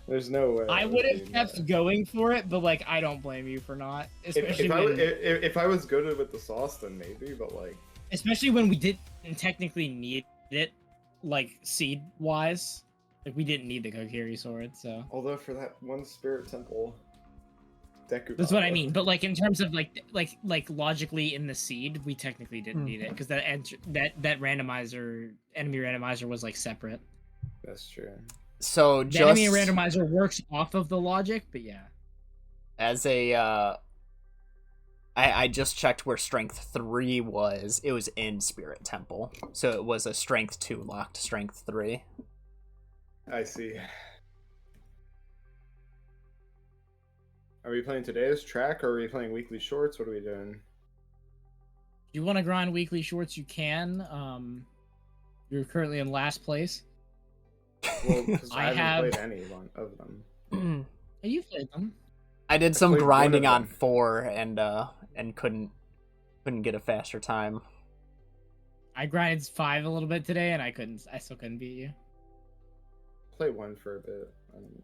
There's no way. I would have kept going for it, but like I don't blame you for not. Especially if I was good with the sauce, then maybe. But like, especially when we didn't technically need it, like seed wise, like we didn't need the Kokiri sword. So although for that one spirit temple, Deku. That's what I mean. But like in terms of like logically in the seed, we technically didn't need it because that randomizer, enemy randomizer was like separate. That's true. So the enemy randomizer works off of the logic, but yeah. As a I just checked where strength 3 was. It was in Spirit Temple. So it was a strength 2 locked strength 3. I see. Are we playing today's track or are we playing weekly shorts? What are we doing? If you want to grind weekly shorts, you can. You're currently in last place. Well, because I haven't played any one of them. You played them. I did some grinding on 4 and couldn't get a faster time. I grinded 5 a little bit today and I still couldn't beat you. Play 1 for a bit.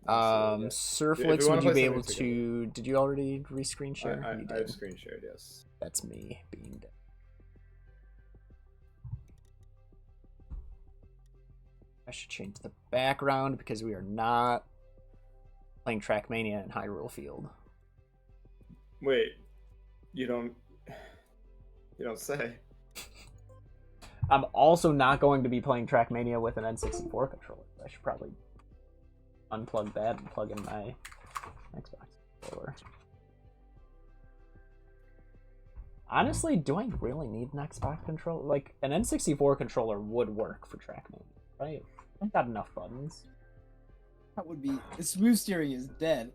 Cirphlyx, would you be able to... Did you already re-screen share? I have screen shared, yes. That's me being dead. I should change the background because we are not playing Trackmania in Hyrule Field. Wait, you don't say. I'm also not going to be playing Trackmania with an N64 controller. I should probably unplug that and plug in my Xbox controller. Honestly, do I really need an Xbox controller? Like, an N64 controller would work for Trackmania, right? I've got enough buttons. That would be... Smooth steering is dead.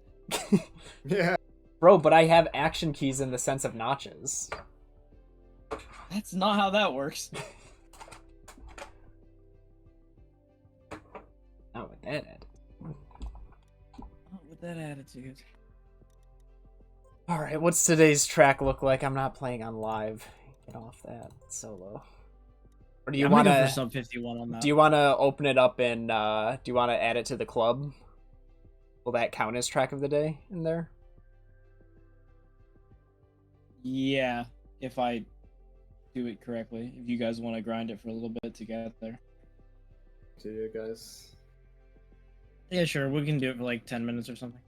Yeah. Bro, but I have action keys in the sense of notches. That's not how that works. Not with that attitude. Not with that attitude. Alright, what's today's track look like? I'm not playing on live. Get off that solo. Or do you want to sub 51 on that? Do you want to open it up and do you want to add it to the club? Will that count as track of the day in there? Yeah, if I do it correctly. If you guys want to grind it for a little bit together. Do you guys? Yeah, sure. We can do it for like 10 minutes or something.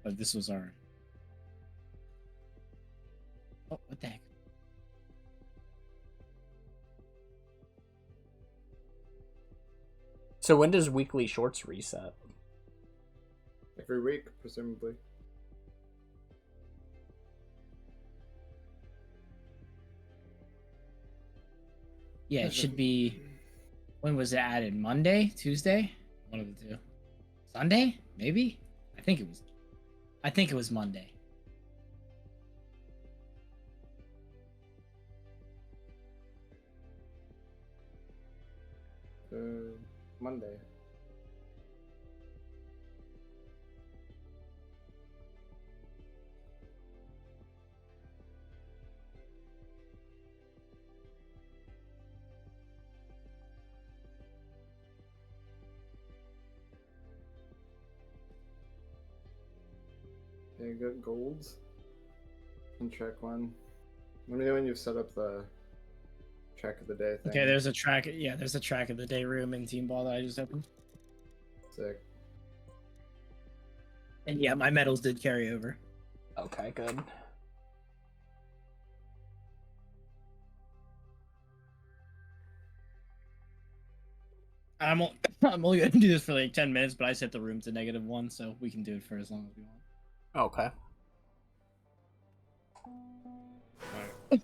But this was our... Oh, what the heck? So when does weekly shorts reset? Every week, presumably. Yeah, it should be... When was it added? Monday? Tuesday? One of the two. Sunday? Maybe? I think it was Monday. Monday. Okay, good golds. And track 1. Let me know when you've set up the track of the day thing. Okay, there's a track. Yeah, there's a track of the day room in Team Ball that I just opened. Sick. And yeah, my medals did carry over. Okay, good. I'm only gonna do this for like 10 minutes, but I set the room to -1, so we can do it for as long as we want. Okay. Alright.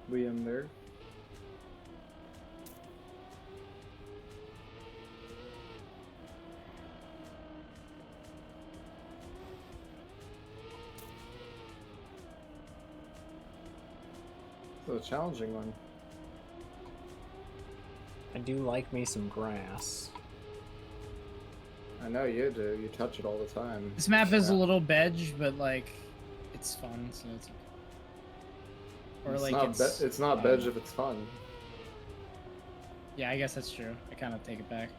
We in there. a challenging one. I do like me some grass. I know you do. You touch it all the time. This map is a Yeah. little bedge, but like, it's fun, so it's okay. Or It's like not it's not bedge um, if it's fun. Yeah, I guess that's true. I kind of take it back.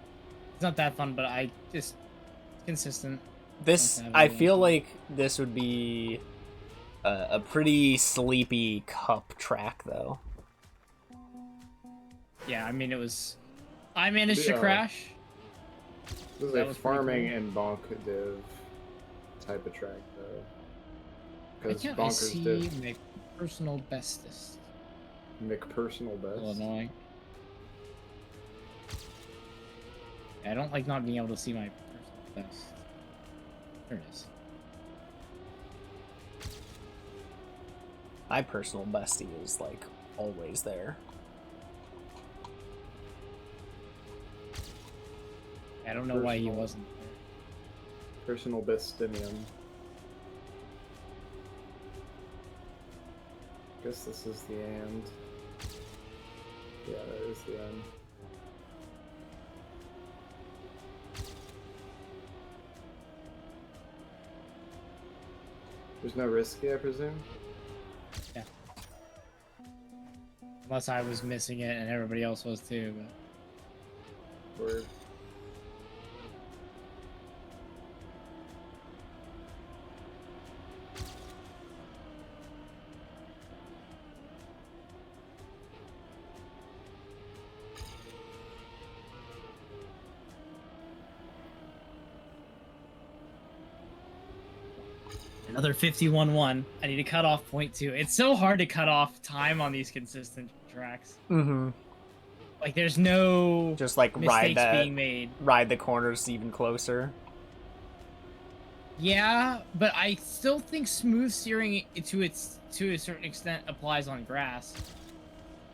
It's not that fun, but I just consistent. This, Nice to have I everyone feel fun. like this would be a pretty sleepy cup track, though. Yeah, I mean it was. I managed to Yeah. crash. This is That a was pretty farming cool. and bonk div type of track, though. Why Because can't I bonkers see div my personal bestest? McPersonal best. A little annoying. Yeah, I don't like not being able to see my personal best. There it is. My personal bestie is like always there. I don't know why he Personal. wasn't there. Personal bestimium. Guess this is the end. Yeah, that is the end. There's no risky, I presume? Unless I was missing it and everybody else was too, but Word. another 51-1. I need to cut off point 2. It's so hard to cut off time on these consistent tracks. Mm-hmm. Like there's no Just like mistakes being made. ride the corners even closer. Yeah, but I still think smooth steering to a certain extent applies on grass.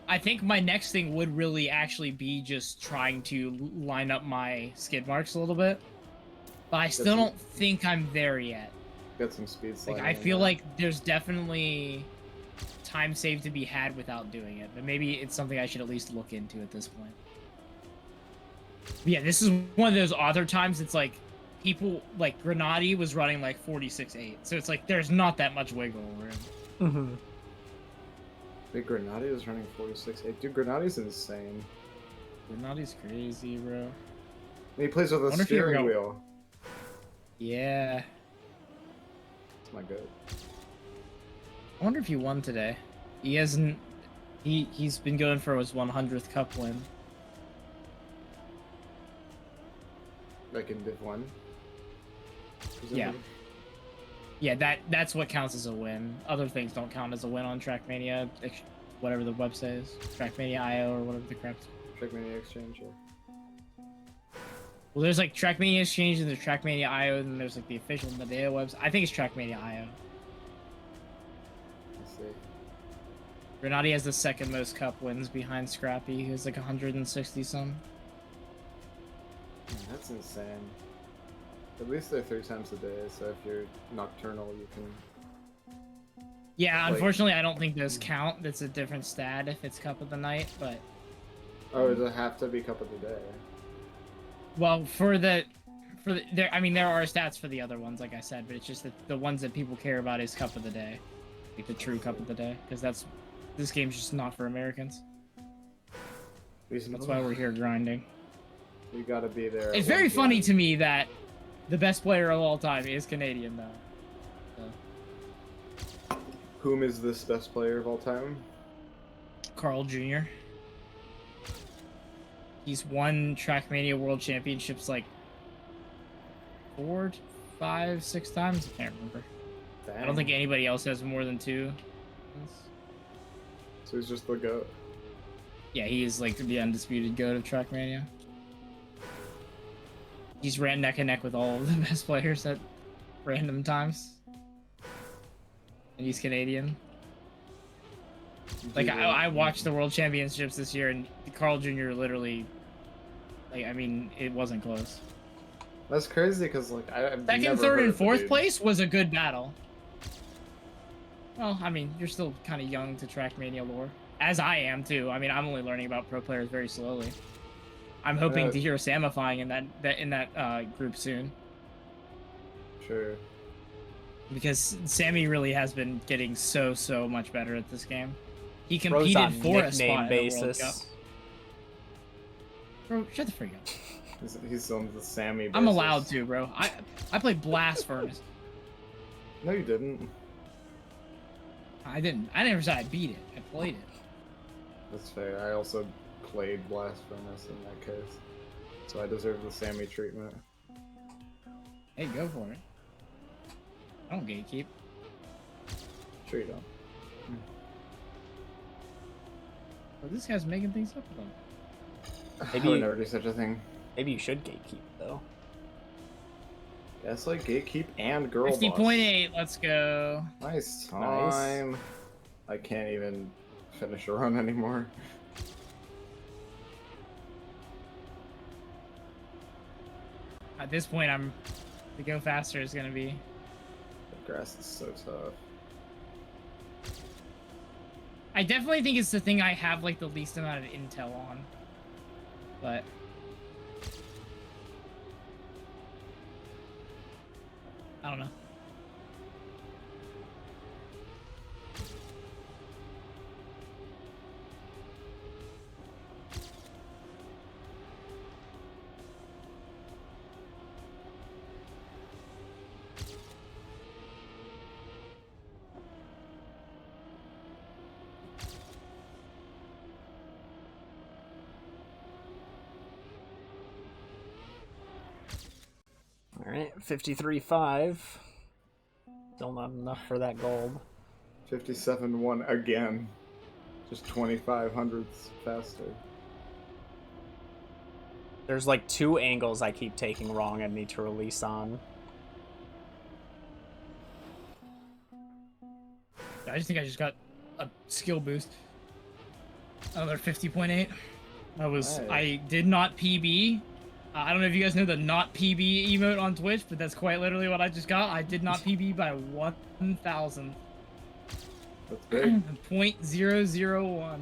I think my next thing would really actually be just trying to line up my skid marks a little bit. But I still don't think I'm there yet. Got some speed Like sliding I in feel there. like there's definitely time saved to be had without doing it, but maybe it's something I should at least look into at this point. But yeah, this is one of those other times it's like people like Grenady was running like 46.8, so it's like there's not that much wiggle room. Mm-hmm. Big Grenady is running 46.8. Dude, Grenady's insane. Grenady's crazy, bro. And he plays with a Wonder if he ever steering got- wheel. Yeah. It's my good. I wonder if he won today. He hasn't. He's been going for his 100th cup win. Like in Div 1. Yeah. Yeah, that's what counts as a win. Other things don't count as a win on Trackmania, whatever the website is. Trackmania IO or whatever the crap's. Trackmania Exchange, yeah. Well, there's like Trackmania Exchange and there's Trackmania IO, and then there's like the official Medea website. I think it's Trackmania IO. Let's see. Grenady has the second most cup wins behind Scrappy, who's like 160 some. Man, that's insane. At least they're 3 times a day, so if you're nocturnal, you can... Yeah, Like- unfortunately, I don't think those count. That's a different stat if it's cup of the night, but Oh, does it have to be cup of the day? well, there, I mean, there are stats for the other ones, like I said, but it's just that the ones that people care about is cup of the day, like the true cup of the day, because this game's just not for Americans. That's why we're here grinding. You gotta be there. at It's 1 very funny PM. to me that the best player of all time is Canadian, though. So, Whom is this best player of all time? Carl Jr. He's won Trackmania World Championships like 4, 5, 6 times. I can't remember. I don't think anybody else has more than 2. So he's just the GOAT. Yeah, he is like the undisputed GOAT of Trackmania. He's ran neck and neck with all of the best players at random times. And he's Canadian. Like, I watched the World Championships this year, and Carl Jr. literally, like, I mean, it wasn't close. That's crazy, because, like, I've Second, never third, heard and of the fourth dude. place was a good battle. Well, I mean, you're still kind of young to Trackmania lore. as I am too. I mean, I'm only learning about pro players very slowly. I'm hoping to hear Samifying in that group soon. Sure. Because Sammy really has been getting so much better at this game. He Bro's competed on for a spot basis. in the World Cup. Bro, shut the freak up. He's on the Sammy basis. I'm allowed to, bro. I played Blast Furnace. No, you didn't. I didn't. I never said I beat it. I played it. That's fair. I also played Blast Furnace in that case. So I deserve the Sammy treatment. Hey, go for it. I don't gatekeep. Sure you don't. Well, this guy's making things up about it. Maybe I would never do such a thing. Maybe you should gatekeep though. Yes, like gatekeep and girl boss. 50.8, let's go. Nice time. I can't even finish a run anymore. At this point, to go faster is gonna be. The grass is so tough. I definitely think it's the thing I have like the least amount of intel on, but. I don't know. All right, 53.5. Still not enough for that gold. 57-1 again. Just 25 hundredths faster. There's like 2 angles I keep taking wrong and need to release on. I just think I just got a skill boost. Another 50.8. I did not PB. I don't know if you guys know the not PB emote on Twitch, but that's quite literally what I just got. I did not PB by 1,000. That's big. 0.001.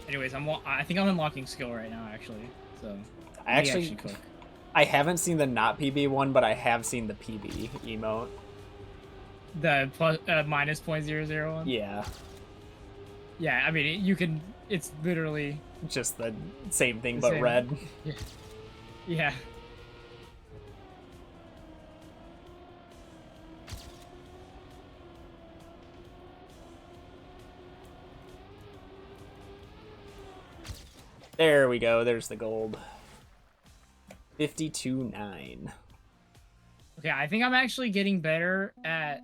Anyways, I think I'm unlocking skill right now, actually. So I actually cook. I haven't seen the not PB one, but I have seen the PB emote. The plus, minus 0.001? Yeah. Yeah, I mean, you can... It's literally... Just the same thing, the but same. red. Yeah. Yeah. There we go. There's the gold. 52.9. Okay, I think I'm actually getting better at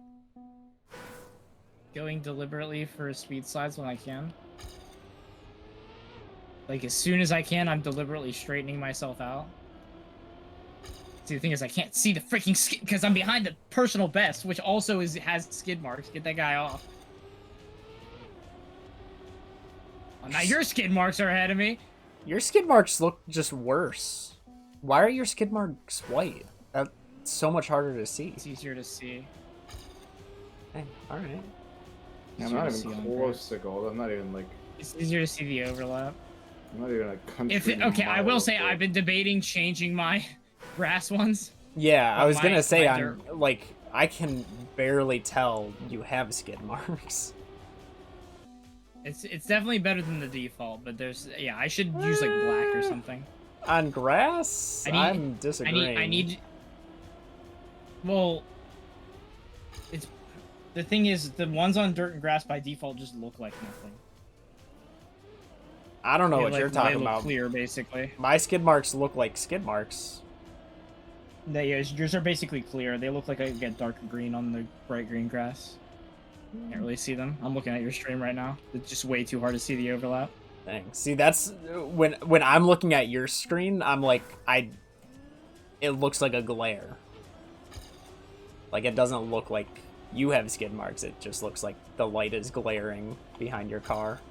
going deliberately for speed slides when I can. Like, as soon as I can, I'm deliberately straightening myself out. See, the thing is, I can't see the freaking skid because I'm behind the personal best, which also has skid marks. Get that guy off. Oh, now your skid marks are ahead of me. Your skid marks look just worse. Why are your skid marks white? That's so much harder to see. It's easier to see. Hey, all right. I'm not even close to gold. I'm not even like... It's easier to see the overlap. I'm not even a country Okay, I will mile say away. I've been debating changing my grass ones. Yeah, I But was gonna say my I'm like I can barely tell you have skid marks. It's definitely better than the default, but I should use like black or something. On grass, I'm disagreeing. Well, the thing is, the ones on dirt and grass by default just look like nothing. I don't know what you're talking they look about. Clear, basically. My skid marks look like skid marks. Yours are basically clear. They look like I get dark green on the bright green grass. Can't really see them. I'm looking at your stream right now. It's just way too hard to see the overlap. Dang. See, that's when I'm looking at your screen, I'm like it looks like a glare. Like it doesn't look like you have skid marks. It just looks like the light is glaring behind your car.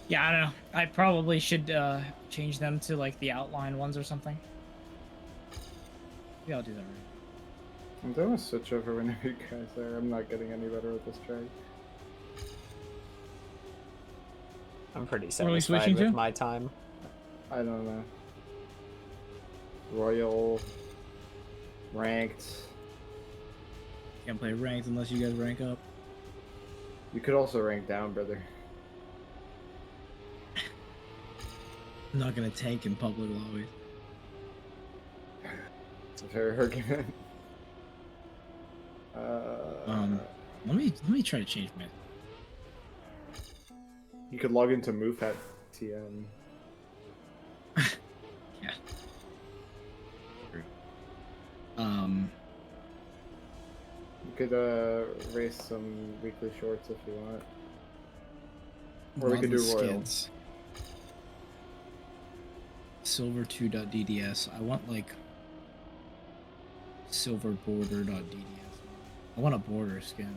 Yeah, I don't know. I probably should change them to like the outline ones or something. Yeah, I'll do that right. I'm doing a switch over whenever you guys are. I'm not getting any better with this track. I'm pretty What are we satisfied switching with to? my time. I don't know. Royal, ranked. Can't play ranked unless you guys rank up. You could also rank down, brother. I'm not gonna tank in public always. It's a fair argument. Let me try to change my. You could log into MoveFat TM. Yeah. You could race some weekly shorts if you want. Or we could do Royal. Skids. Silver2.dds. I want like silverborder.dds. I want a border skin.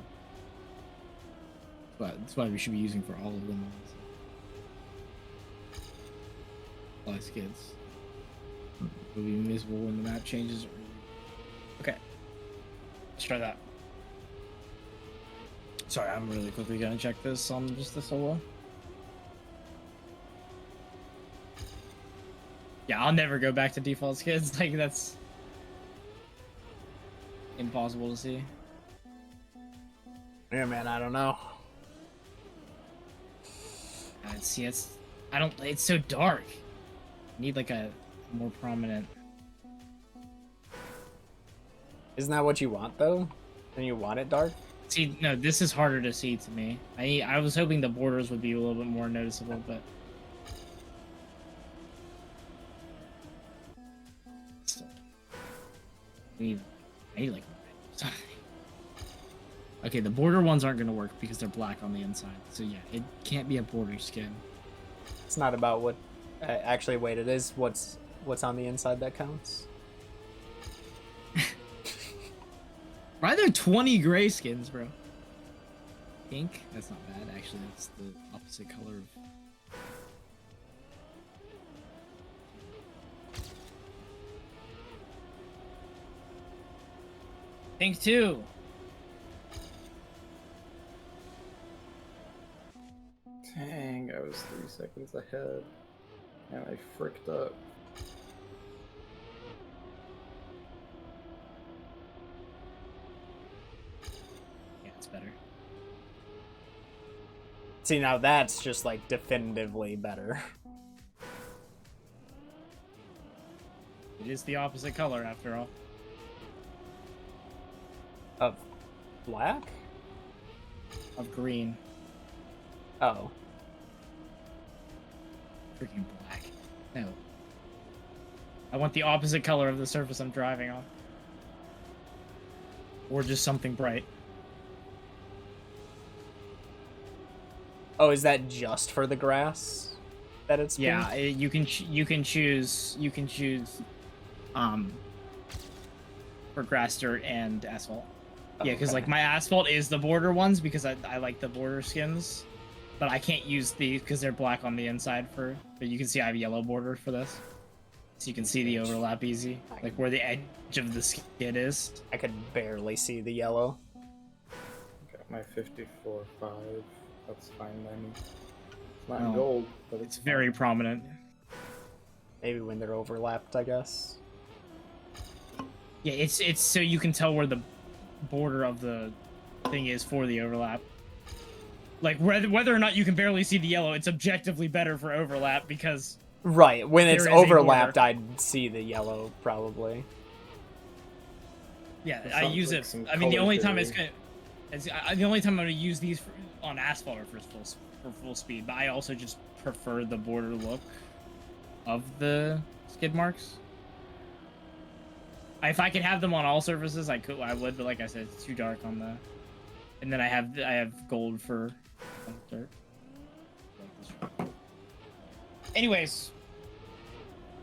But that's why we should be using for all of them. Fly skids. Will be invisible when the map changes. Okay. Let's try that. Sorry, I'm really quickly gonna check this on just the solo. Yeah, I'll never go back to default skids. Like, that's impossible to see. Yeah, man, I don't know. See, it's so dark. I need like a more prominent. Isn't that what you want, though? And you want it dark? See, no, this is harder to see to me. I was hoping the borders would be a little bit more noticeable, but still. I need like something. Okay, the border ones aren't gonna work because they're black on the inside. So yeah, it can't be a border skin. It's not about what... actually, wait, it is what's on the inside that counts. Why are there 20 gray skins, bro? Pink? That's not bad, actually. That's the opposite color of... Pink too! Dang, I was 3 seconds ahead. And I fricked up. Yeah, it's better. See, now that's just, like, definitively better. It is the opposite color, after all. Of black? Of green. Oh. Freaking black. No. I want the opposite color of the surface I'm driving on. Or just something bright. Oh, is that just for the grass that it's pink? Yeah, you can choose for grass, dirt, and asphalt. Yeah, because like my asphalt is the border ones because I like the border skins, but I can't use these because they're black on the inside but you can see I have yellow border for this, so you can see the overlap easy, like where the edge of the skid is. I could barely see the yellow. Got my 54.5. That's fine by me. It's not Oh, gold, but It's very prominent. Maybe when they're overlapped, I guess. Yeah, it's so you can tell where the border of the thing is for the overlap. Like whether or not you can barely see the yellow, it's objectively better for overlap because Right, when it's there is a overlapped, border. I'd see the yellow, probably. yeah, It I sounds use like it. some I mean, the color only time theory. the only time I'm gonna use these on asphalt are for full speed. But I also just prefer the border look of the skid marks. If I could have them on all surfaces, I would. But like I said, it's too dark on the. And then I have gold for dirt. Anyways,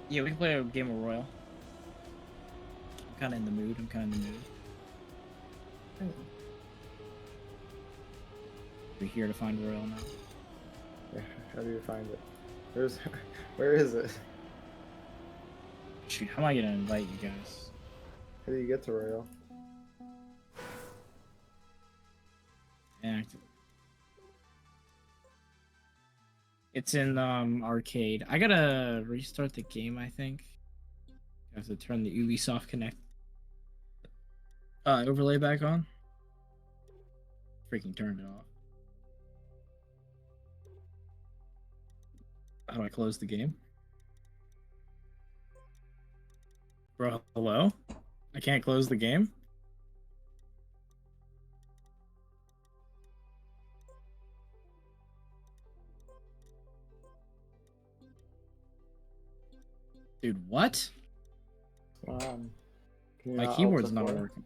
yeah, we can play a game of Royal. I'm kind of in the mood. We're here to find Royal now. Yeah, how do you find it? Where's where is it? Shoot, how am I gonna invite you guys? How do you get to Royal? Active. It's in arcade. I gotta restart the game, I think. I have to turn the Ubisoft Connect overlay back on. Freaking turned it off. How do I close the game? Bro, hello? I can't close the game? Dude, what? Can you My not keyboard's Alt not F4? working.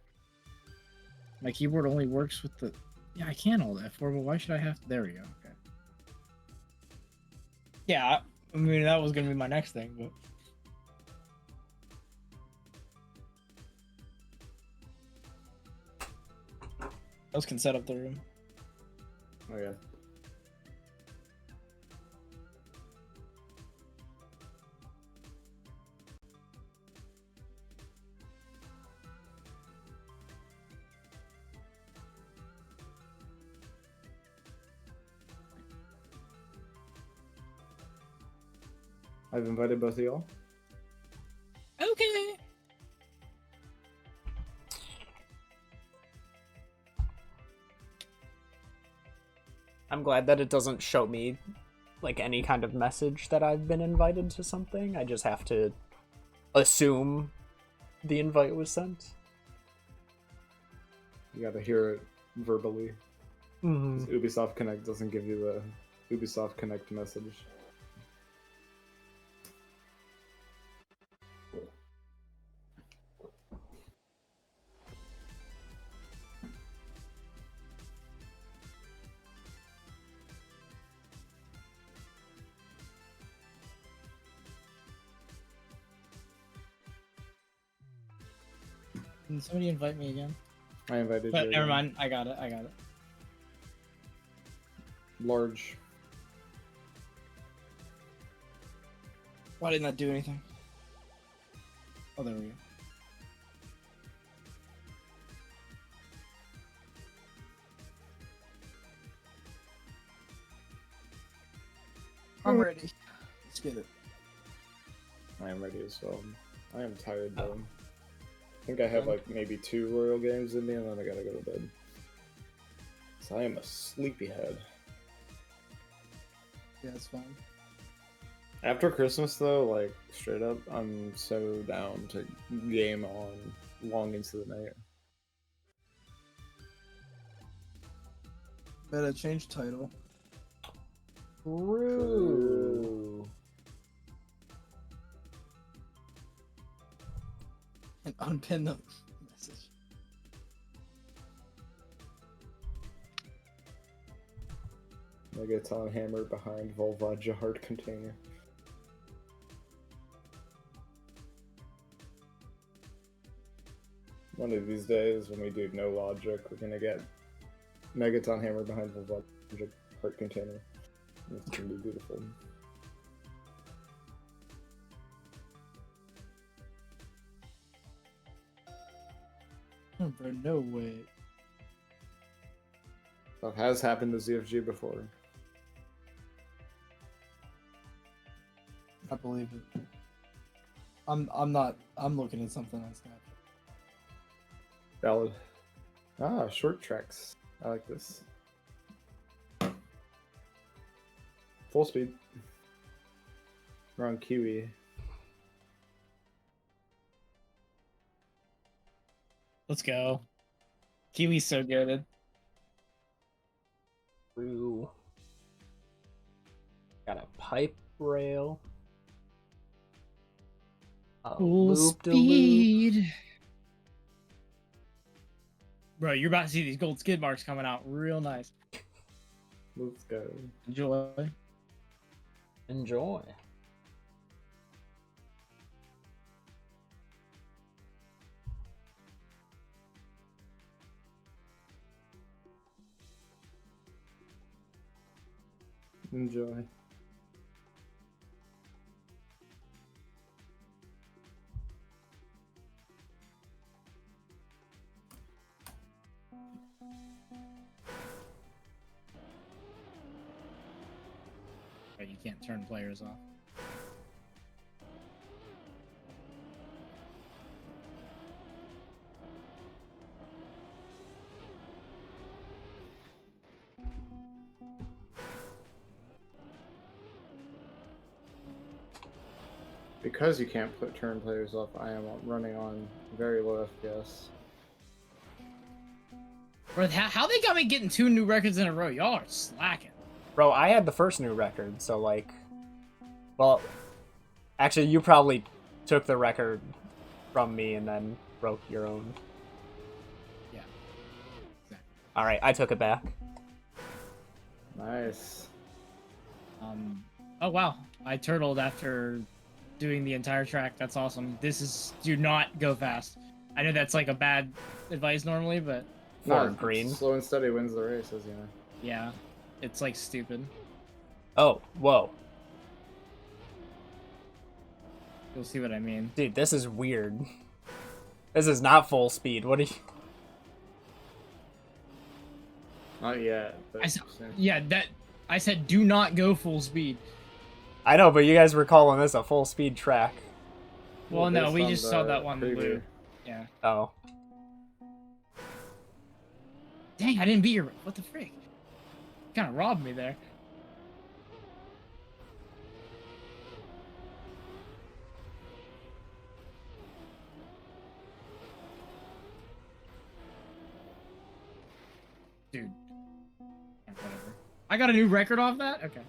My keyboard only works with the... Yeah, I can Alt F4, but why should I have to... There we go, okay. Yeah, I mean, that was gonna be my next thing, but... Those can set up the room. Oh yeah. I've invited both of y'all. Okay. I'm glad that it doesn't show me like any kind of message that I've been invited to something. I just have to assume the invite was sent. You gotta hear it verbally. 'Cause Ubisoft Connect doesn't give you the Ubisoft Connect message. Can somebody invite me again? I invited But you. never again. mind, I got it. Large. Why didn't that do anything? Oh, there we go. I'm ready. Let's get it. I am ready as well. I am tired though. I think I have like maybe 2 Royal games in me and then I gotta go to bed. So I am a sleepyhead. Yeah, it's fine. After Christmas though, like straight up, I'm so down to game on long into the night. Better change title. Ooh. And unpin the message. Megaton hammer behind Volvagia heart container. One of these days, when we do no logic, we're gonna get Megaton hammer behind Volvagia heart container. It's gonna be beautiful. Bro, no way. That has happened to ZFG before. I believe it. I'm looking at something on Snapchat. Valid. Ah, short tracks. I like this. Full speed. We're on Kiwi. Let's go. Kiwi's so good. Ooh. Got a pipe rail. A Full loop-de-loop. speed. Bro, you're about to see these gold skid marks coming out real nice. Let's go. Enjoy. Enjoy. Enjoy. But you can't turn players off. Because you can't turn players off, I am running on very low FPS. Bro, how they got me getting 2 new records in a row? Y'all are slacking. Bro, I had the first new record, so like, well, actually, you probably took the record from me and then broke your own. Yeah. Exactly. All right, I took it back. Nice. Oh wow, I turtled after doing the entire track. That's awesome. This is do not go fast. I know that's like a bad advice normally, but For green. Slow and steady wins the race, as you know. yeah, it's like stupid. Oh, whoa. You'll see what I mean. Dude, this is weird. This is not full speed. What are you... Not yet. But Yeah, I said do not go full speed. I know, but you guys were calling this a full speed track. Well, no, based we on just the saw that one preview. blue. Yeah. Oh. Dang, I didn't beat your. What the frick? Kind of robbed me there. Dude. Yeah, whatever. I got a new record off that? Okay.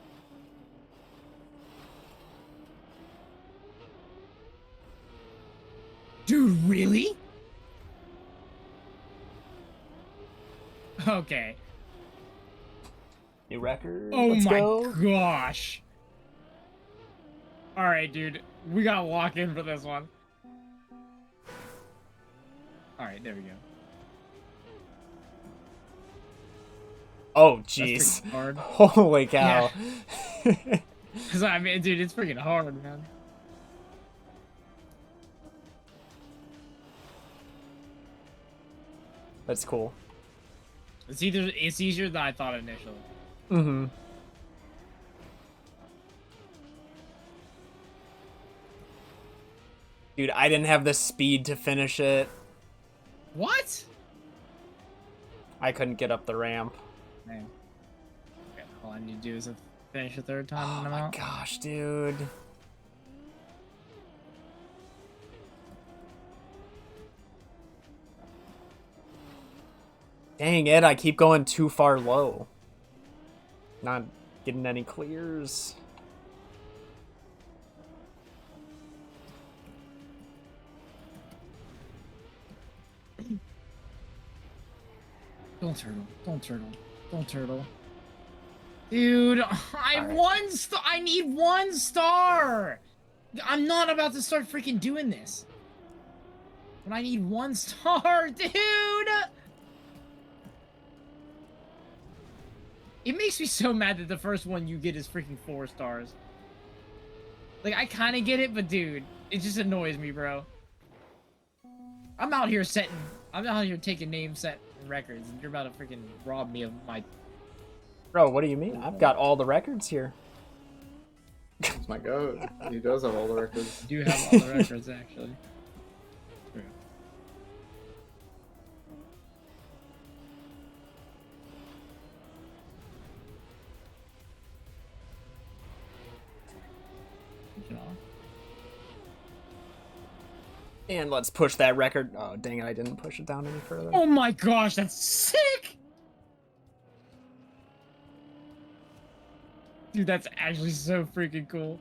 Dude, really? Okay. New record. Oh Let's my go. gosh. Alright, dude. We gotta lock in for this one. Alright, there we go. Oh, That's jeez. pretty hard. Holy cow. Because, I mean, dude, it's freaking hard, man. That's cool. It's easier than I thought initially. Mm-hmm. Dude, I didn't have the speed to finish it. What? I couldn't get up the ramp. Man. Okay, all I need to do is finish a third time Oh and I'm my out. gosh, dude. Dang it, I keep going too far low. Not getting any clears. Don't turtle. Don't turtle. Don't turtle. Dude, I need 1 star. I'm not about to start freaking doing this. But I need 1 star, dude. It makes me so mad that the first one you get is freaking 4 stars. Like, I kind of get it, but dude, it just annoys me, bro. I'm out here taking name set records, and you're about to freaking rob me of my... Bro, what do you mean? I've got all the records here. That's my goat. He does have all the records. You do have all the records, actually. True. You know. And let's push that record. Oh, dang it, I didn't push it down any further. Oh my gosh, that's sick! Dude, that's actually so freaking cool.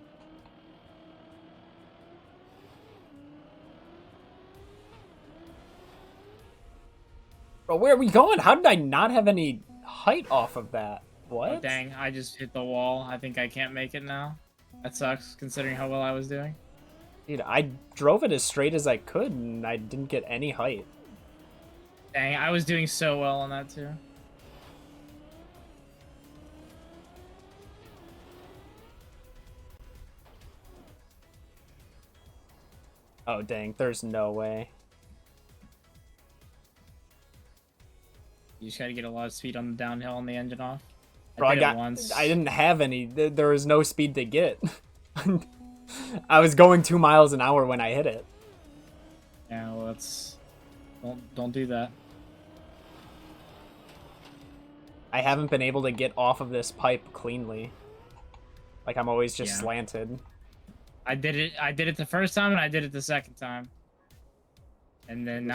Bro, where are we going? How did I not have any height off of that? What? Oh, dang, I just hit the wall. I think I can't make it now. That sucks, considering how well I was doing. Dude, I drove it as straight as I could, and I didn't get any height. Dang, I was doing so well on that, too. Oh, dang. There's no way. You just gotta get a lot of speed on the downhill on the engine off. Bro, did it once. I didn't have any. There was no speed to get. I was going 2 miles an hour when I hit it. Yeah, well, that's... Don't do that. I haven't been able to get off of this pipe cleanly. Like, I'm always just slanted. I did it the first time, and I did it the second time. And then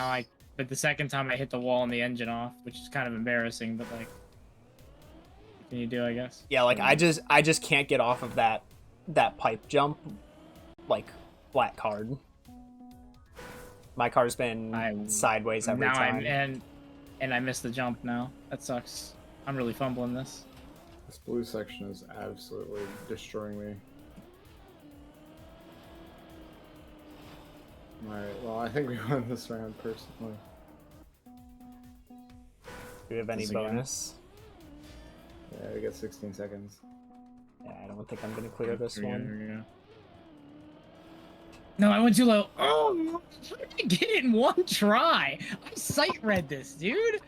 but the second time I hit the wall and the engine off, which is kind of embarrassing, but like, what can you do, I guess? Yeah, like, I just can't get off of that pipe jump, like, flat card. My car's been sideways every time. And I missed the jump now. That sucks. I'm really fumbling this. This blue section is absolutely destroying me. Alright, well, I think we won this round personally. Do we have any bonus? Yeah, we got 16 seconds. Yeah, I don't think I'm gonna clear this one. No, I went too low. Oh, how did I get it in one try? I sight read this, dude.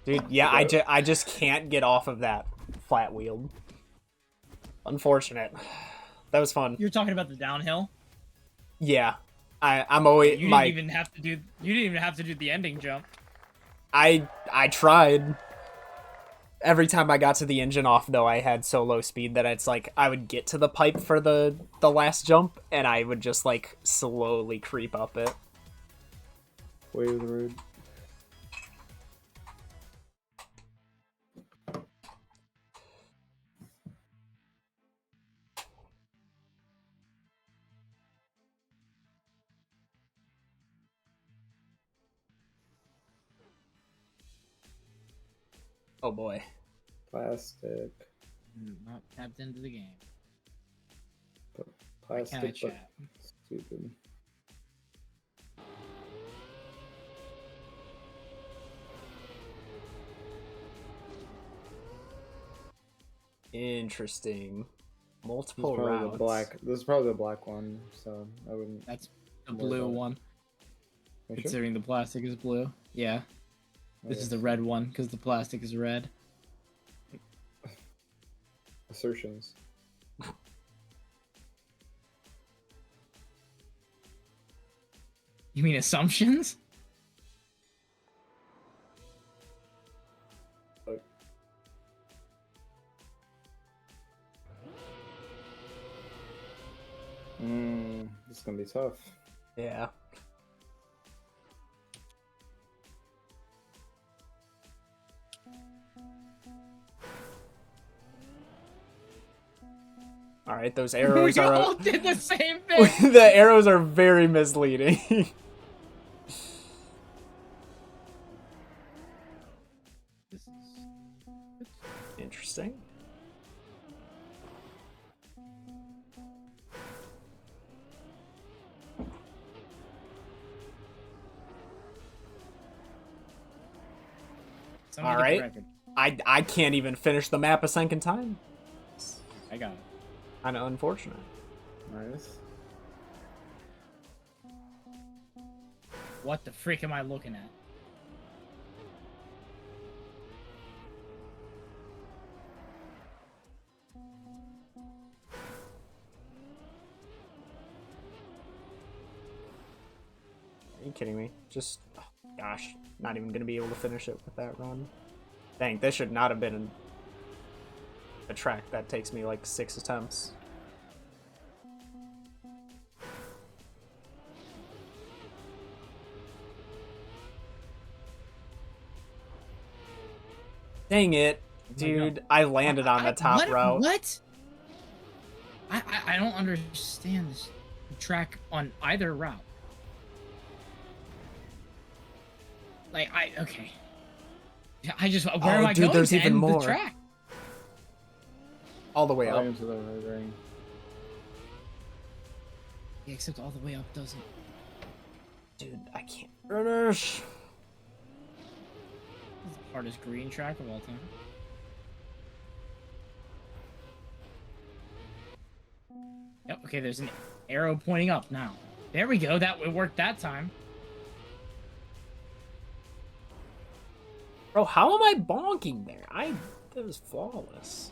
Dude, yeah, I just can't get off of that flat wheeled. Unfortunate. That was fun. You're talking about the downhill? Yeah. I'm always you didn't even have to do the ending jump. I tried. Every time I got to the engine off, though, I had so low speed that it's like I would get to the pipe for the last jump, and I would just like slowly creep up it. Way of the road. Oh boy. Plastic. Not tapped into the game. Plastic, but chat? stupid. Interesting. This Multiple is probably rounds. the black. This is probably the black one, so I wouldn't. That's the blue one. Are you sure? Considering the plastic is blue. Yeah. This is the red one because the plastic is red. Assertions. You mean assumptions? This is gonna be tough. Yeah. All right, those arrows we are. all did the same thing. The arrows are very misleading. Interesting. All right. I can't even finish the map a second time. I got it. Kind of unfortunate. Nice. What the frick am I looking at? Are you kidding me? Just, oh, gosh, not even gonna be able to finish it with that run. Dang, this should not have been a track that takes me like 6 attempts. Dang it, dude! I landed on the top route. What? I don't understand this track on either route. Like okay. I just where am I dude, going there's to even end more. the track? All the way up. Into the red ring. Yeah, except all the way up doesn't. Dude, I can't finish. This is the hardest green track of all time. Yep. Okay, there's an arrow pointing up now. There we go. It worked that time. Bro, how am I bonking there? That was flawless.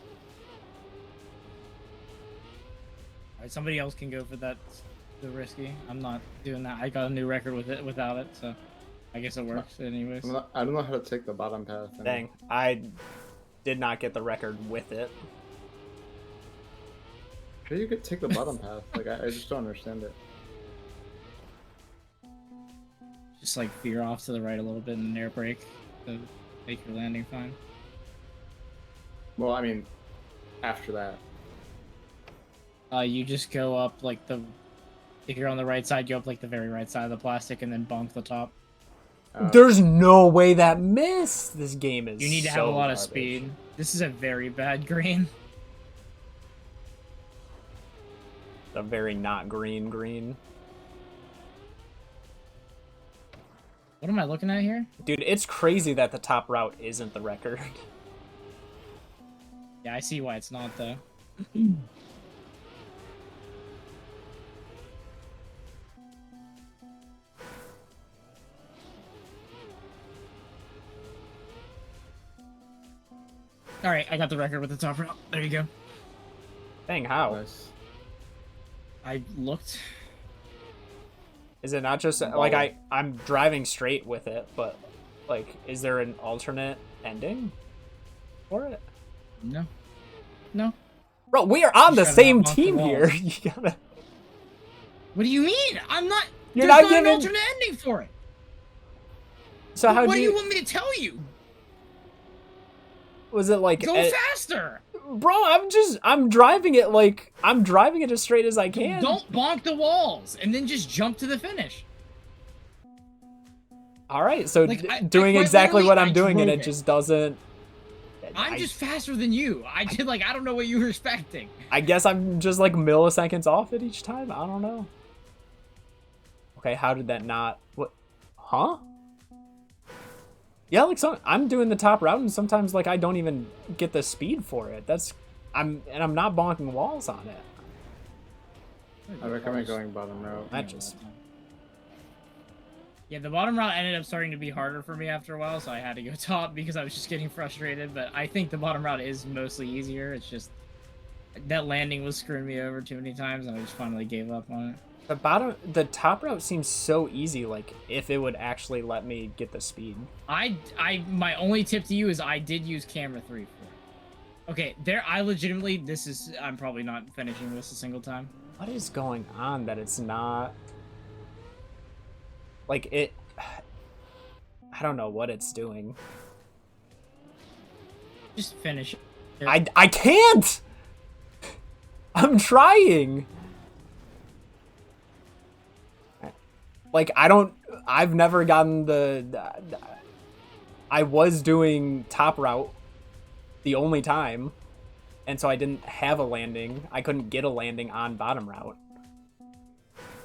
All right, somebody else can go for that. The risky. I'm not doing that. I got a new record with it without it, so I guess it works anyways. I don't know how to take the bottom path. Dang, I did not get the record with it. How do you take the bottom path? Like, I just don't understand it. Just like veer off to the right a little bit and air brake to make your landing fine. Well, I mean, after that. You just go up like if you're on the right side, go up like the very right side of the plastic and then bonk the top. There's no way that missed. This game is. You need to have a lot of speed. This is a very bad green. A very not green. What am I looking at here? Dude, it's crazy that the top route isn't the record. Yeah, I see why it's not though. All right, I got the record with the top route. There you go. Dang, how? Nice. I looked. Is it not just like I'm driving straight with it, but like, is there an alternate ending for it? No. No. Bro, we are on the Just same gotta team knock the here. walls. You gotta. What do you mean? I'm not. You're There's not not an giving- alternate ending for it. So how What do do you? you want me to tell you? Was it like? Go faster. Bro, I'm driving it like I'm driving it as straight as I can. Don't bonk the walls and then just jump to the finish. All right, so Like, doing quite exactly what literally, I'm doing, and drove it just doesn't. I'm just faster than you. I don't know what you were expecting. I guess I'm just like milliseconds off it each time. I don't know. Okay, how did that not? What? Huh? Yeah, like I'm doing the top route, and sometimes like I don't even get the speed for it. I'm not bonking walls on it. I recommend going bottom route. Yeah, the bottom route ended up starting to be harder for me after a while, so I had to go top because I was just getting frustrated. But I think the bottom route is mostly easier. It's just that landing was screwing me over too many times, and I just finally gave up on it. The top route seems so easy. Like if it would actually let me get the speed. My only tip to you is I did use camera 3 for it. Okay, I'm probably not finishing this a single time. What is going on that it's not? Like it, I don't know what it's doing. Just finish it. I can't! I'm trying! Like, I've never gotten I was doing top route the only time, and so I didn't have a landing. I couldn't get a landing on bottom route.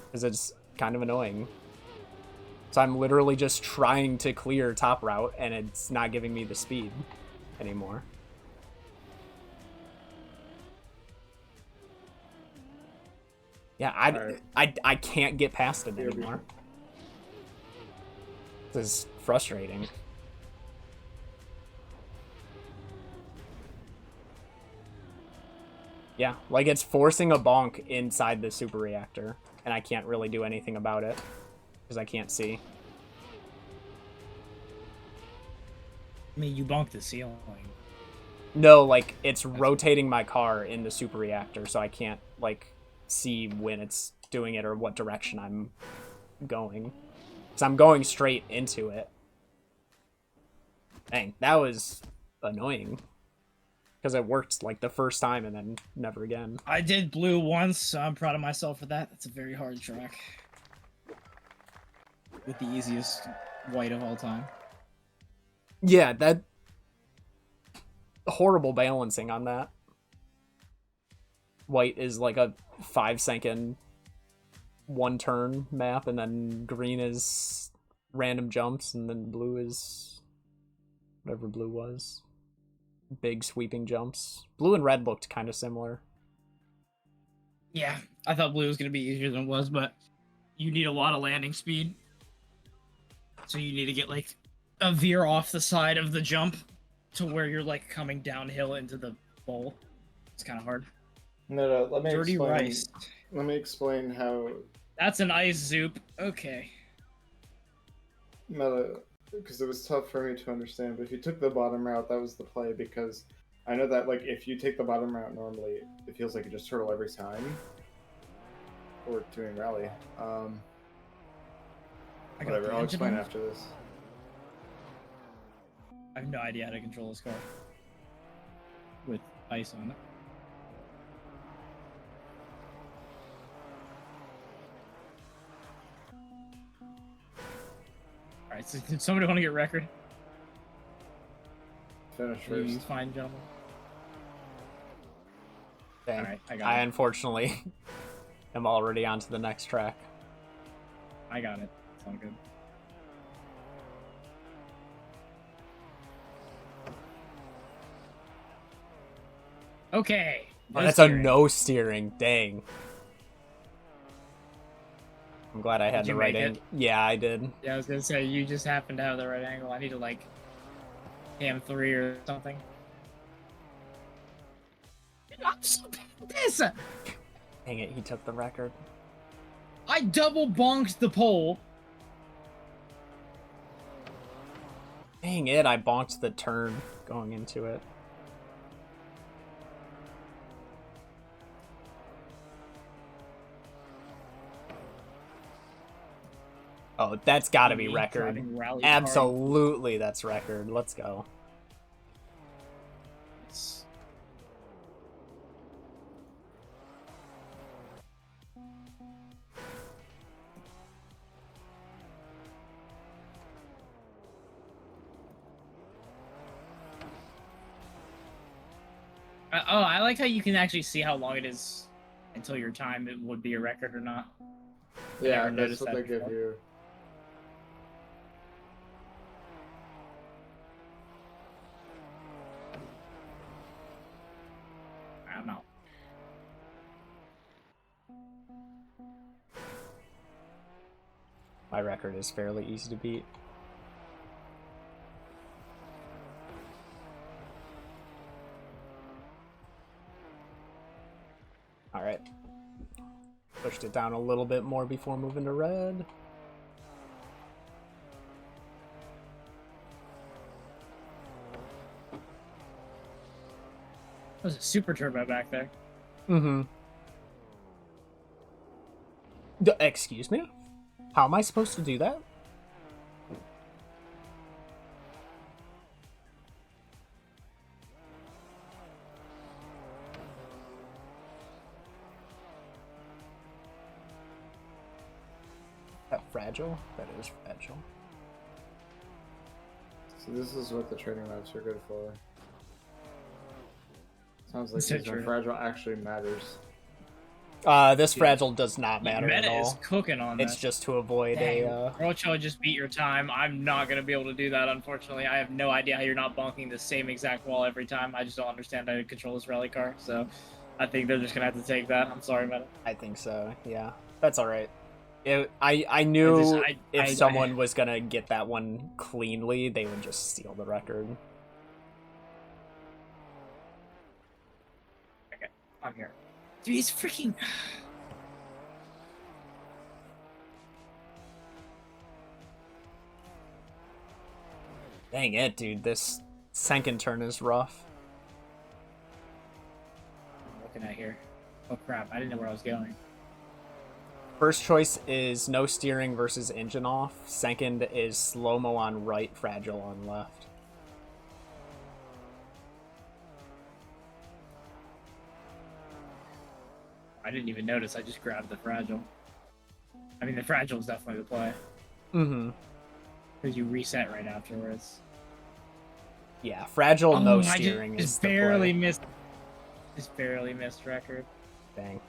Because it's kind of annoying. So I'm literally just trying to clear top route, and it's not giving me the speed anymore. Yeah, I can't get past it anymore. This is frustrating. Yeah, like it's forcing a bonk inside the super reactor, and I can't really do anything about it because I can't see. I mean, you bonked the ceiling. No, like it's rotating my car in the super reactor, so I can't like see when it's doing it or what direction I'm going. Because I'm going straight into it. Dang, that was annoying. Because it worked like the first time and then never again. I did blue once, so I'm proud of myself for that. That's a very hard track. With the easiest white of all time. Yeah, that horrible balancing on that. White is like a 5-second one turn map, and then green is random jumps, and then blue is whatever blue was. Big sweeping jumps. Blue and red looked kind of similar. Yeah, I thought blue was gonna be easier than it was, but you need a lot of landing speed. So you need to get like a veer off the side of the jump to where you're like coming downhill into the bowl. It's kind of hard. No, let me Dirty explain. rice. Let me explain how That's an ice zoop. Okay. meta, because it was tough for me to understand. But if you took the bottom route, that was the play. Because I know that like if you take the bottom route normally, it feels like you just turtle every time. Or doing rally. Whatever. I'll explain after this. I have no idea how to control this car with ice on it. Alright, so did somebody want to get record? Finish You first. fine, gentlemen? Dang. Alright, I got I it. unfortunately am already on to the next track. I got it. It's all good. Okay. Oh, that's a no steering. Dang. I'm glad I had Did the you right make it? angle. Yeah, I did. Yeah, I was gonna say you just happen to have the right angle. I need to like cam 3 or something. I'm so bad at this. Dang it, he took the record. I double bonked the pole. Dang it, I bonked the turn going into it. Oh, that's gotta be record. Driving rally Absolutely, that's record. Let's go. cars. Oh, I like how you can actually see how long it is until your time it would be a record or not. Yeah, never that's noticed what that they give before. you. I don't know. My record is fairly easy to beat. Alright. Pushed it down a little bit more before moving to red. There's a super turbo back there. Mm-hmm. Excuse me? How am I supposed to do that? That fragile? That is fragile. So this is what the training maps are good for. Sounds like So using true. fragile actually matters. This fragile does not matter at Meta is all. cooking on It's that. just to avoid Dang, a, Rocho just beat your time. I'm not gonna be able to do that, unfortunately. I have no idea how you're not bonking the same exact wall every time. I just don't understand how to control this rally car, so I think they're just gonna have to take that. I'm sorry, Meta. I think so, yeah. That's alright. I knew if someone was gonna get that one cleanly, they would just steal the record. Okay, I'm here. Dude, he's freaking... Dang it, dude. This second turn is rough. I'm looking at here. Oh crap, I didn't know where I was going. First choice is no steering versus engine off. Second is slow-mo on right, fragile on left. I didn't even notice, I just grabbed the fragile. I mean, the fragile is definitely the play. Mm-hmm. Because you reset right afterwards. Yeah, fragile, no steering I is just the barely play. missed. Just barely missed record. Dang.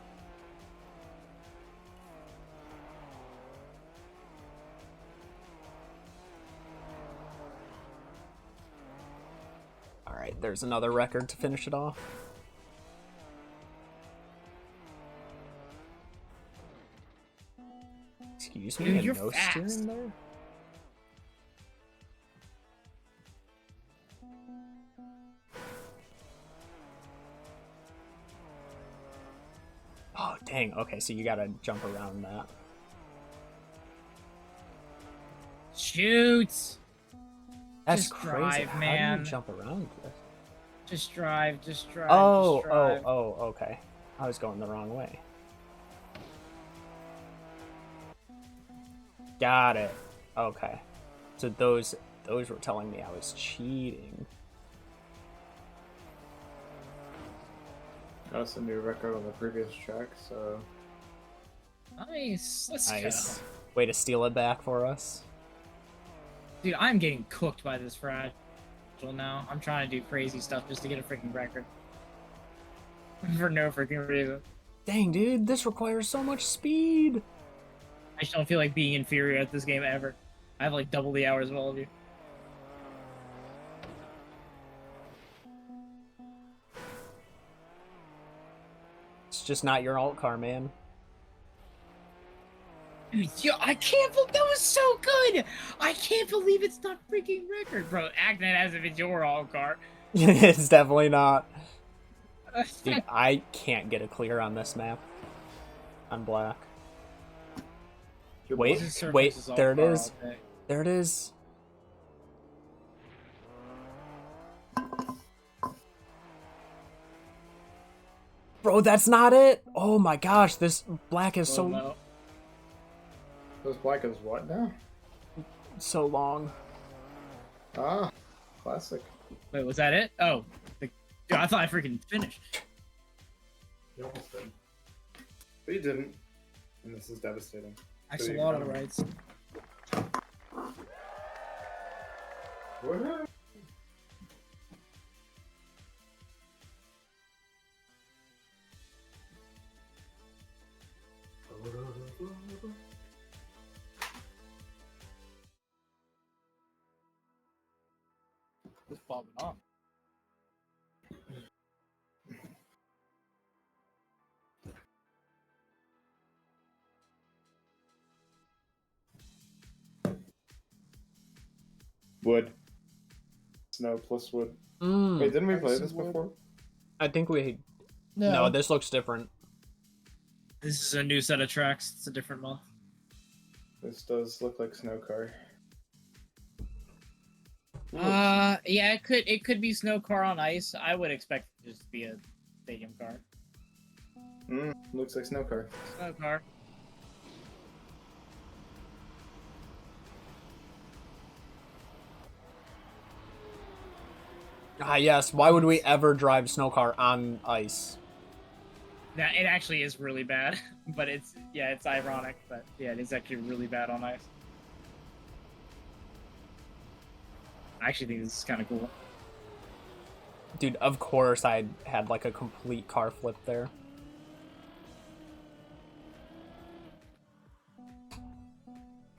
Alright, there's another record to finish it off. Excuse me, Dude, and you're no fast. steering there? Oh, dang. Okay, so you gotta jump around that. Shoot! That's Just crazy. drive, How do man. you jump around this? Just drive, just drive, Oh, just drive. okay. I was going the wrong way. Got it. Okay. So those were telling me I was cheating. That's a new record on the previous track, so Nice. Let's Nice. go. Way to steal it back for us. Dude, I'm getting cooked by this fragile now. I'm trying to do crazy stuff just to get a freaking record. For no freaking reason. Dang, dude, this requires so much speed. I just don't feel like being inferior at this game ever. I have like double the hours of all of you. It's just not your alt car, man. Dude, yo, I can't believe that was so good! I can't believe it's not freaking record, bro. Acting as if it's your all car. It's definitely not. Dude, I can't get a clear on this map. I'm black. Wait, This is wait, Cirphlyx's all there it car is. all day. There it is. Bro, that's not it. Oh my gosh, this black is Oh, no. those black is what now? so long. Ah, classic. Wait, was that it? Oh. Dude, I thought I freaking finished. You almost did. But you didn't. And this is devastating. Axolotl rights. What? Just popping off. Wood. Snow plus wood. Mm, Wait, didn't we play Some this wood. before? I think we... No, this looks different. This is a new set of tracks. It's a different month. This does look like snow car. Yeah, it could be snow car on ice. I would expect it to just be a stadium car. Looks like snow car. Snow car. Ah, yes. Why would we ever drive snow car on ice? That it actually is really bad, but it's ironic, but yeah, it is actually really bad on ice. I actually think this is kind of cool. Dude, of course I had like a complete car flip there.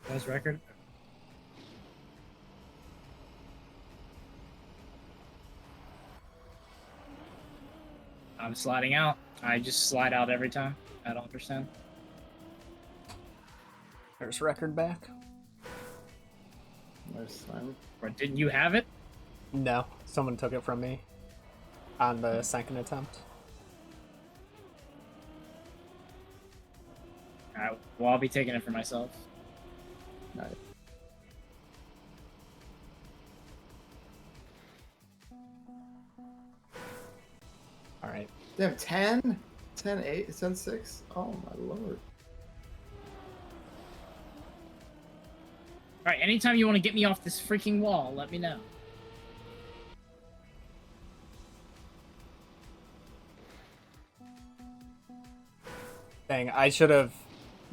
That's record. I'm sliding out. I just slide out every time. I don't understand. There's record back. Nice time. Or didn't you have it? No, someone took it from me on the second attempt. Alright, well, I'll be taking it for myself. Nice. All right. Damn, 10? 10, 8, 10, 6? Oh my lord. Alright, anytime you want to get me off this freaking wall, let me know. Dang, I should have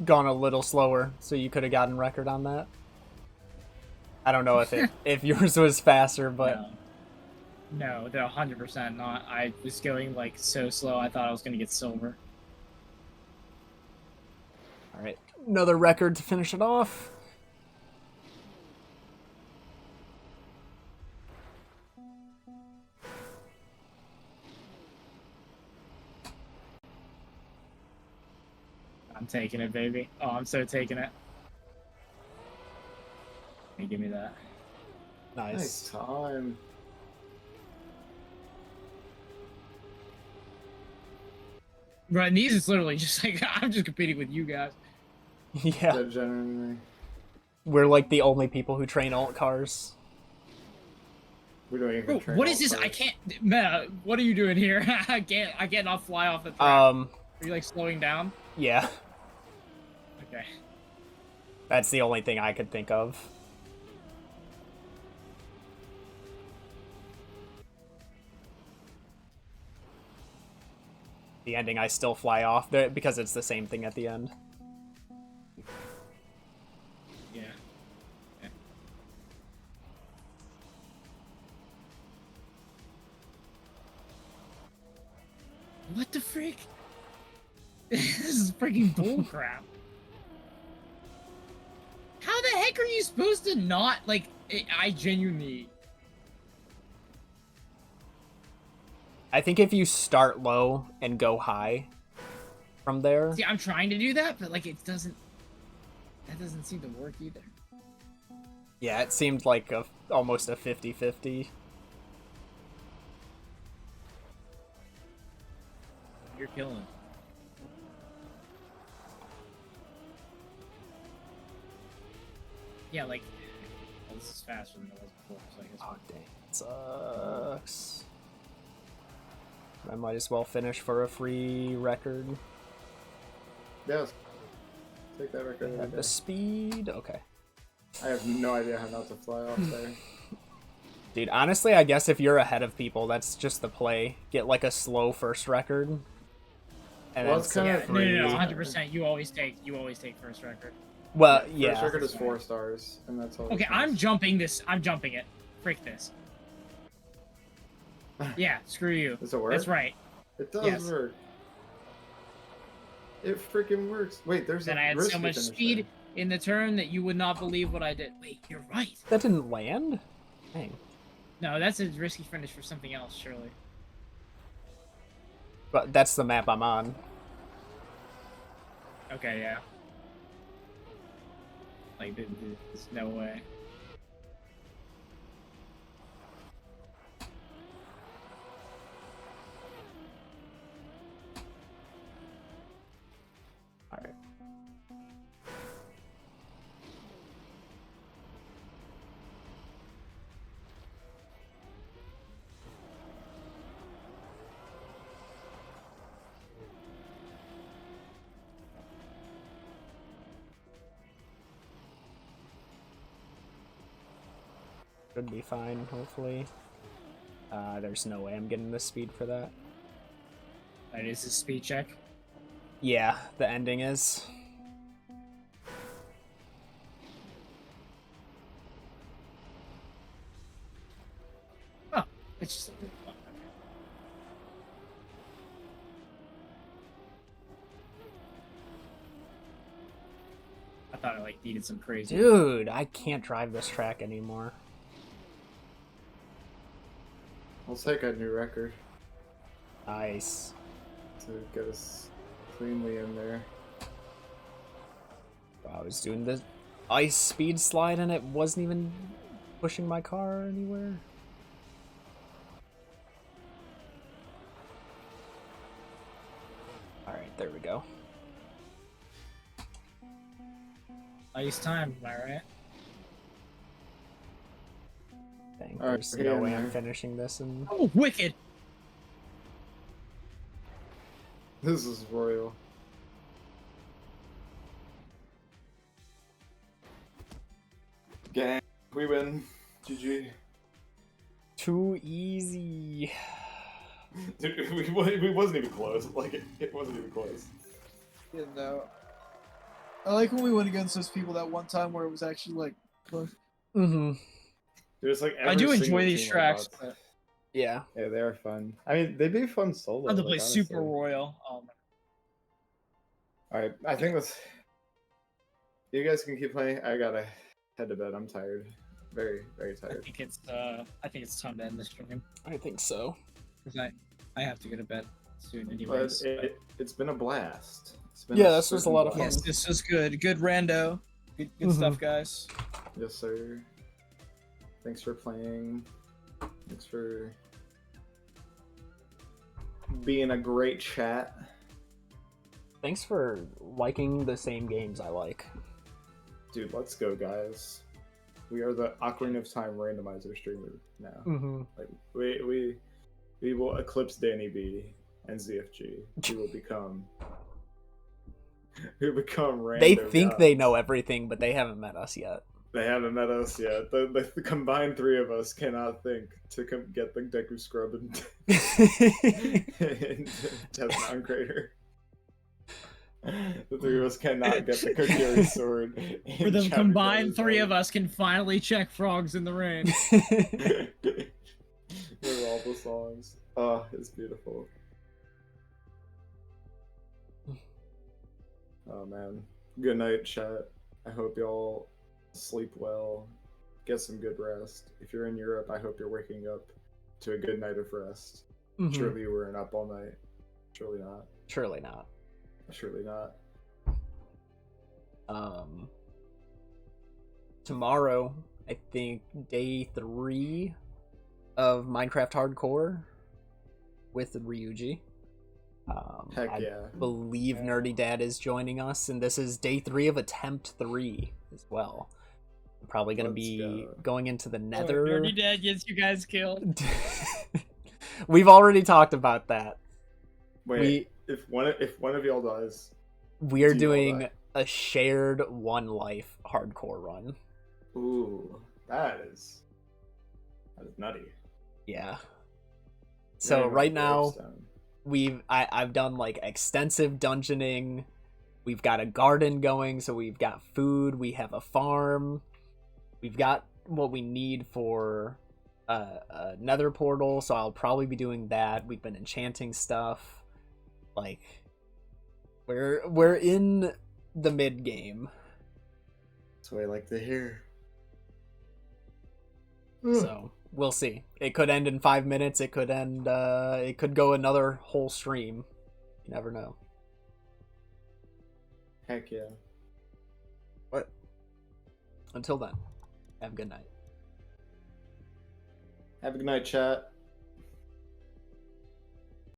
gone a little slower so you could have gotten record on that. I don't know if yours was faster, but No, they're 100% not. I was going like so slow, I thought I was gonna get silver. all right, another record to finish it off. I'm taking it, baby. Oh, I'm so taking it. Hey, give me that. Nice time. Right, and these is literally just like I'm just competing with you guys. Yeah, That genuinely. we're like the only people who train alt cars. We don't even Bro, train what all is this? I cars. can't. Man, what are you doing here? I can't not fly off the track. Are you like slowing down? Yeah, Okay. that's the only thing I could think of. The ending, I still fly off there because it's the same thing at the end. Yeah. Okay. What the frick? This is freaking bullcrap. How the heck are you supposed to not like? I genuinely. I think if you start low and go high from there. See, I'm trying to do that, but like it doesn't. That doesn't seem to work either. Yeah, it seemed like almost a 50-50. You're killing it. Yeah, like well, this is faster than it was before, so I guess. Oh, dang. Sucks. I might as well finish for a free record. Yes. Take that record. At the speed? Okay. I have no idea how not to fly off there. Dude, honestly, I guess if you're ahead of people, that's just the play. Get like a slow first record. And Well, then it's kinda Yeah, free. no, 100%. You always take first record. Well, yeah. First record is 4 stars, and that's all. Okay, it I'm is. jumping this. I'm jumping it. Frick this. Yeah, screw you. Does it work? That's right. It does Yes. work. It freaking works. Wait, there's Then a I had so risky much finish speed there. in the turn that you would not believe what I did. Wait, you're right. That didn't land? Dang. No, that's a risky finish for something else, surely. But that's the map I'm on. Okay, yeah. Like, there's no way. Alright. Should be fine, hopefully. There's no way I'm getting the speed for that. That is a speed check. Yeah, the ending is. Oh, it's just a little fun. I thought I like needed some crazy. Dude, I can't drive this track anymore. We'll take a new record Nice. to get us cleanly in there. I was doing the ice speed slide and it wasn't even pushing my car anywhere. Alright, there we go. Nice time, am I right? Dang, Alright, there's we're no getting way I'm there. finishing this and Oh, wicked! This is royal. Gang, we win. GG. too easy. Dude, we wasn't even close. Like, it wasn't even close. Yeah, no. I like when we went against those people that one time where it was actually like close. Mm-hmm. Dude, it's like I every do single enjoy these team tracks. I bought. Yeah. Yeah, they are fun. I mean, they'd be fun solo. I'm to like, play honestly. Super Royal. Oh my. Alright, I think that's... You guys can keep playing. I gotta head to bed. I'm tired. Very, very I tired. think it's time to end this stream I think so. because I have to go to bed soon But anyways. it's been a blast. It's been Yeah, this was a lot of blast. Yes, this was good. Good rando. Good Mhm. stuff, guys. Yes, sir. Thanks for playing. Thanks for being a great chat. Thanks for liking the same games I like. Dude, let's go, guys. We are the Ocarina of Time randomizer streamer now. Mm-hmm. Like we will eclipse Danny B and ZFG. We will become random. They think gods. they know everything, but they haven't met us yet. They haven't met us yet. The combined three of us cannot think to get the Deku Scrub and Test Mountain Crater. The three of us cannot get the Kokiri sword. For the combined three of us can finally check Frogs in the Rain. With all the songs. Oh, it's beautiful. Oh man. Good night, chat. I hope y'all sleep well. Get some good rest. If you're in Europe, I hope you're waking up to a good night of rest. Mhm. Surely you weren't up all night. Surely not. Surely not. Surely not. Tomorrow, I think day 3 of Minecraft Hardcore with Ryuji. Heck I yeah. believe Nerdy Dad is joining us, and this is day 3 of Attempt 3 as well. I'm probably gonna be going into the Nether. Dirty Dad gets you guys killed. We've already talked about that. Wait, if one of y'all dies, We're do you all doing die? a shared one life hardcore run. Ooh, that is nutty. Yeah. So right now Gravestone. I've done like extensive dungeoning. We've got a garden going, so we've got food, we have a farm. We've got what we need for a nether portal, so I'll probably be doing that. We've been enchanting stuff. Like we're in the mid game. That's what I like to hear. So we'll see. It could end in 5 minutes. It could end. It could go another whole stream. You never know. Heck yeah. But until then, have a good night. Have a good night, chat.